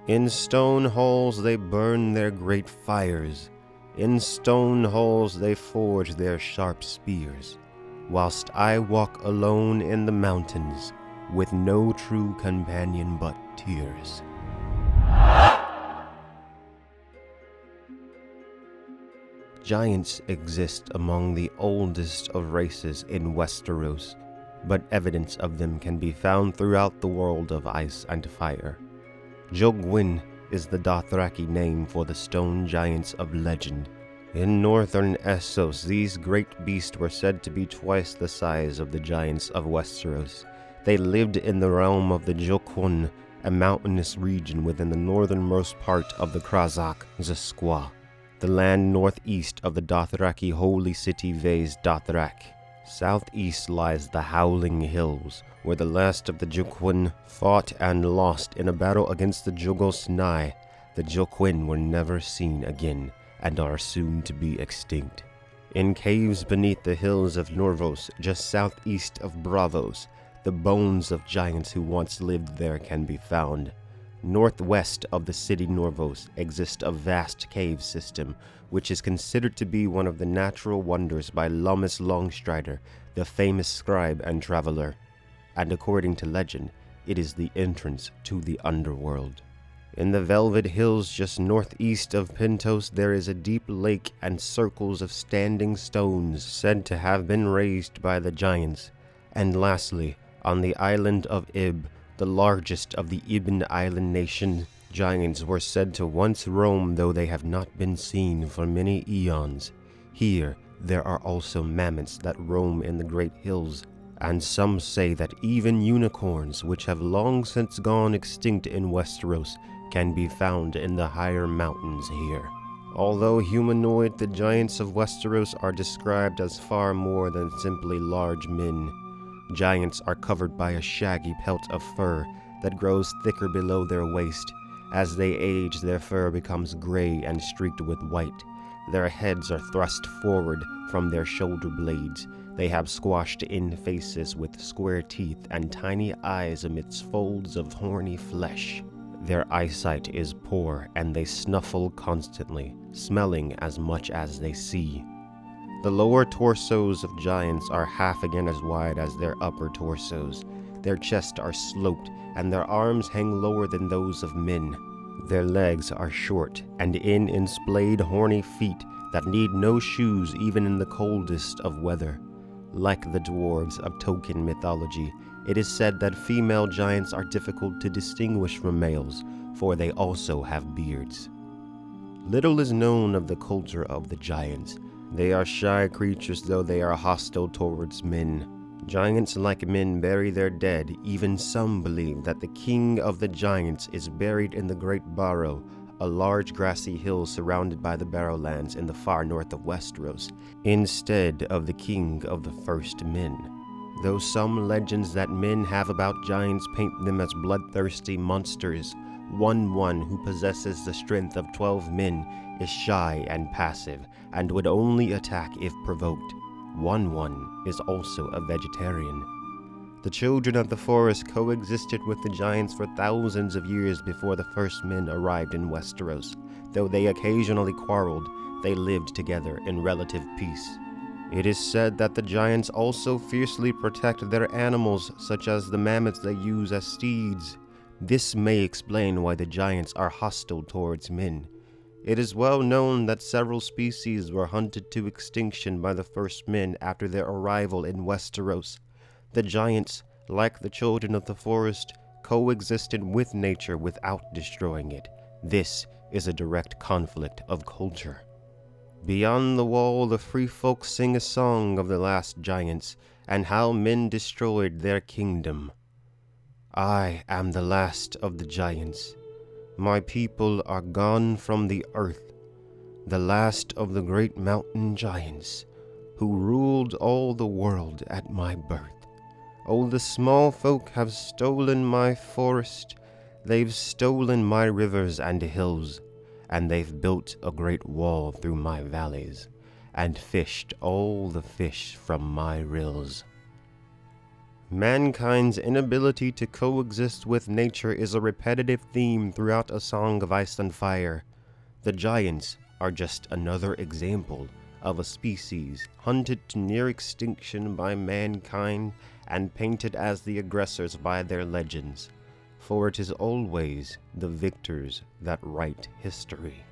In stone halls they burn their great fires, in stone halls they forge their sharp spears, whilst I walk alone in the mountains, with no true companion but tears. Giants exist among the oldest of races in Westeros, but evidence of them can be found throughout the world of ice and fire. Jogwyn is the Dothraki name for the stone giants of legend. In northern Essos, these great beasts were said to be twice the size of the giants of Westeros. They lived in the realm of the Jokun, a mountainous region within the northernmost part of the Krazak Zasqua, the land northeast of the Dothraki holy city Vase Dothrak. Southeast lies the Howling Hills, where the last of the Jokun fought and lost in a battle against the Jogos Nai. The Jokun were never seen again, and are soon to be extinct. In caves beneath the hills of Norvos, just southeast of Bravos, the bones of giants who once lived there can be found. Northwest of the city Norvos exists a vast cave system, which is considered to be one of the natural wonders by Lummus Longstrider, the famous scribe and traveler. And according to legend, it is the entrance to the underworld. In the Velvet Hills just northeast of Pentos, there is a deep lake and circles of standing stones said to have been raised by the giants. And lastly, on the island of Ib, the largest of the Ibn Island nation, giants were said to once roam, though they have not been seen for many eons. Here, there are also mammoths that roam in the great hills, and some say that even unicorns, which have long since gone extinct in Westeros, can be found in the higher mountains here. Although humanoid, the giants of Westeros are described as far more than simply large men. Giants are covered by a shaggy pelt of fur that grows thicker below their waist. As they age, their fur becomes gray and streaked with white. Their heads are thrust forward from their shoulder blades. They have squashed-in faces with square teeth and tiny eyes amidst folds of horny flesh. Their eyesight is poor, and they snuffle constantly, smelling as much as they see. The lower torsos of giants are half again as wide as their upper torsos. Their chests are sloped, and their arms hang lower than those of men. Their legs are short, and in splayed horny feet that need no shoes even in the coldest of weather. Like the dwarves of Tolkien mythology, it is said that female giants are difficult to distinguish from males, for they also have beards. Little is known of the culture of the giants. They are shy creatures, though they are hostile towards men. Giants, like men, bury their dead. Even some believe that the king of the giants is buried in the Great Barrow, a large grassy hill surrounded by the Barrowlands in the far north of Westeros, instead of the king of the first men. Though some legends that men have about giants paint them as bloodthirsty monsters, one who possesses the strength of 12 men is shy and passive, and would only attack if provoked. One is also a vegetarian. The children of the forest coexisted with the giants for thousands of years before the first men arrived in Westeros. Though they occasionally quarreled, they lived together in relative peace. It is said that the giants also fiercely protect their animals, such as the mammoths they use as steeds. This may explain why the giants are hostile towards men. It is well known that several species were hunted to extinction by the first men after their arrival in Westeros. The giants, like the children of the forest, coexisted with nature without destroying it. This is a direct conflict of culture. Beyond the wall, the free folk sing a song of the last giants, and how men destroyed their kingdom. I am the last of the giants. My people are gone from the earth, the last of the great mountain giants, who ruled all the world at my birth. Oh, the small folk have stolen my forest, they've stolen my rivers and hills, and they've built a great wall through my valleys, and fished all the fish from my rills. Mankind's inability to coexist with nature is a repetitive theme throughout A Song of Ice and Fire. The giants are just another example of a species hunted to near extinction by mankind and painted as the aggressors by their legends, for it is always the victors that write history.